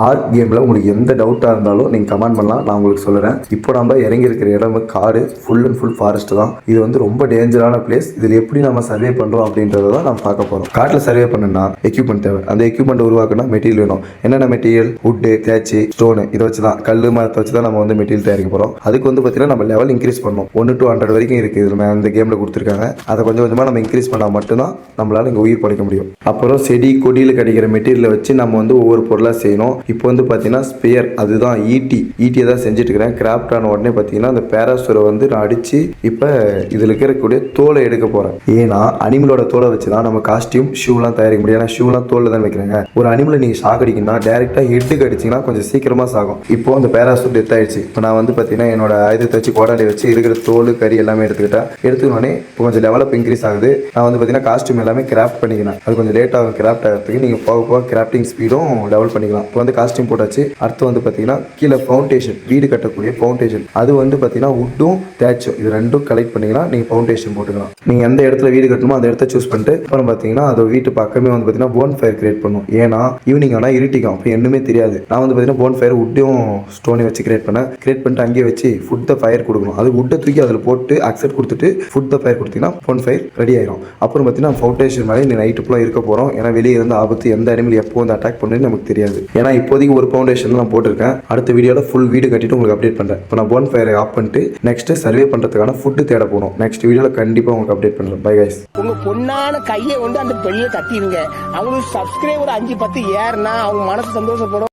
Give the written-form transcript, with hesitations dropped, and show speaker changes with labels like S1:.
S1: Arc கேமில் உங்களுக்கு எந்த டவுட்டாக இருந்தாலும் நீங்கள் கமெண்ட் பண்ணலாம், நான் உங்களுக்கு சொல்லுறேன். இப்போ நம்ம இறங்கி இருக்கிற இடம் காடு, ஃபுல் அண்ட் ஃபுல் ஃபாரஸ்ட் தான். இது வந்து ரொம்ப டேஞ்சரான பிளேஸ். இதில் எப்படி நம்ம சர்வே பண்ணுறோம் அப்படின்றத தான் நம்ம பார்க்க போகிறோம். காட்டில் சர்வே பண்ணணும்னா எக்யூப்மெண்ட் தேவை. அந்த எக்யூப்மெண்ட் உருவாக்கணும் மெட்டீரியல் வேணும். என்னென்ன மெட்டீரியல்? வுட்டு, தேய்ச்சி, ஸ்டோனு, இதை வச்சு தான், கல் மரத்தை வச்சு தான் நம்ம வந்து மெட்டீரியல் தயாரிக்க போகிறோம். அதுக்கு வந்து பார்த்தீங்கன்னா நம்ம லெவல் இன்க்ரீஸ் பண்ணணும். 1 to 100 வரைக்கும் இருக்குது இதில் அந்த கேமில் கொடுத்துருக்காங்க. அதை கொஞ்சம் கொஞ்சமாக நம்ம இன்க்ரீஸ் பண்ணால் மட்டும்தான் நம்மளால் இங்கே உயிர் படைக்க முடியும். அப்புறம் செடி கொடியில் கிடைக்கிற மெட்டீரியலை வச்சு நம்ம வந்து ஒவ்வொரு பொருளாக செய்யணும். இப்போ வந்து பார்த்தீங்கன்னா ஸ்பேர், அதுதான் ஈட்டியை தான் செஞ்சுட்டு இருக்கிறேன். கிராஃப்ட் ஆன உடனே பார்த்தீங்கன்னா அந்த பேராசூரை வந்து நான் அடித்து இப்போ இதில் இருக்கக்கூடிய தோலை எடுக்க போகிறேன். ஏன்னா அனிமலோட தோலை வச்சு தான் நம்ம காஸ்டியூம் ஷூலாம் தயாரிக்க முடியும். ஏன்னா ஷூலாம் தோலில் தான் வைக்கிறாங்க. ஒரு அனிமலை நீங்கள் சாகடிக்கணும்னா டேரெக்டாக ஹெட்டுக்கு அடிச்சிங்கன்னா கொஞ்சம் சீக்கிரமாக சாகும். இப்போ அந்த பேராசூர் டெத் ஆயிடுச்சு. இப்போ நான் வந்து பார்த்தீங்கன்னா என்னோட ஆயுதத்தை வச்சு கோடாலி வச்சு இருக்கிற தோல் கறி எல்லாமே எடுத்துக்கிட்டோன்னே இப்போ கொஞ்சம் லெவலப் இன்க்ரீஸ் ஆகுது. நான் வந்து பார்த்தீங்கன்னா காஸ்டியூம் எல்லாமே கிராஃப்ட் பண்ணிக்கிறேன். அது கொஞ்சம் லேட் ஆகும் கிராஃப்ட் ஆகிறதுக்கு. நீங்கள் போக போக கிராஃப்டிங் ஸ்பீடும் டெவலப் பண்ணிக்கலாம். இப்போ வந்து காஸ்டியூம் போட்டாச்சு. அடுத்து வந்து பார்த்தீங்கன்னா கீழே ஃபவுண்டேஷன், வீடு கட்டக்கூடிய ஃபவுண்டேஷன், அது வந்து பார்த்தீங்கன்னா வுட்டும் தேய்ச்சும் இது ரெண்டும் கலெக்ட் பண்ணிக்கலாம். நீங்கள் ஃபவுண்டேஷன் போட்டுக்கலாம். நீங்கள் எந்த இடத்துல வீடு கட்டணுமோ அந்த இடத்த சூஸ் பண்ணிட்டு அப்புறம் பார்த்தீங்கன்னா அது வீட்டு பக்கமே வந்து பார்த்தீங்கன்னா போன் ஃபயர் கிரியேட் பண்ணும். ஏன்னா ஈவினிங் ஆனால் இருட்டிக்கும், அப்போ என்னமே தெரியாது. நான் வந்து பார்த்தீங்கன்னா போன் ஃபயர் வுட்டும் ஸ்டோனையும் வச்சு கிரியேட் பண்ணிட்டு அங்கேயே வச்சு ஃபுட் த ஃபயர் கொடுக்கணும். அது வுட்டை தூக்கி அதில் போட்டு அக்செப்ட் கொடுத்துட்டு ஃபுட் த ஃபயர் கொடுத்தீங்கன்னா போன் ஃபயர் ரெடி ஆயிடும். அப்புறம் பார்த்தீங்கன்னா ஃபவுண்டேஷன் மேலே நீ நைட்டு ஃபுல்லாக இருக்க போகிறோம். ஏன்னா வெளியே இருந்து ஆபத்து, எந்த அனிமல் எப்போ வந்து அட்டாக் பண்ணுன்னு நமக்கு தெரியாது. ஏன்னா இப்போதைக்கு ஒரு ஃபவுண்டேஷன் நான் போட்டிருக்கேன். அடுத்த வீடியோவில் ஃபுல் வீடு கட்டிட்டு உங்களுக்கு அப்டேட் பண்ணுறேன். இப்போ நான் போன் ஃபயரை ஆஃப் பண்ணிட்டு நெக்ஸ்ட் சர்வே பண்ணுறதுக்கான ஃபுட்டு தேட போகணும். நெக்ஸ்ட் வீடியோவில் கண்டிப்பாக உங்களுக்கு அப்டேட் பண்ணுறேன். Bye guys.
S2: உங்க பொண்ணான கையை கொண்டு அந்த பெரிய தட்டிடுங்க. அவங்களுக்கு சப்ஸ்கிரைபர் 5-10 ஏறுனா அவங்க மனசு சந்தோஷப்படும்.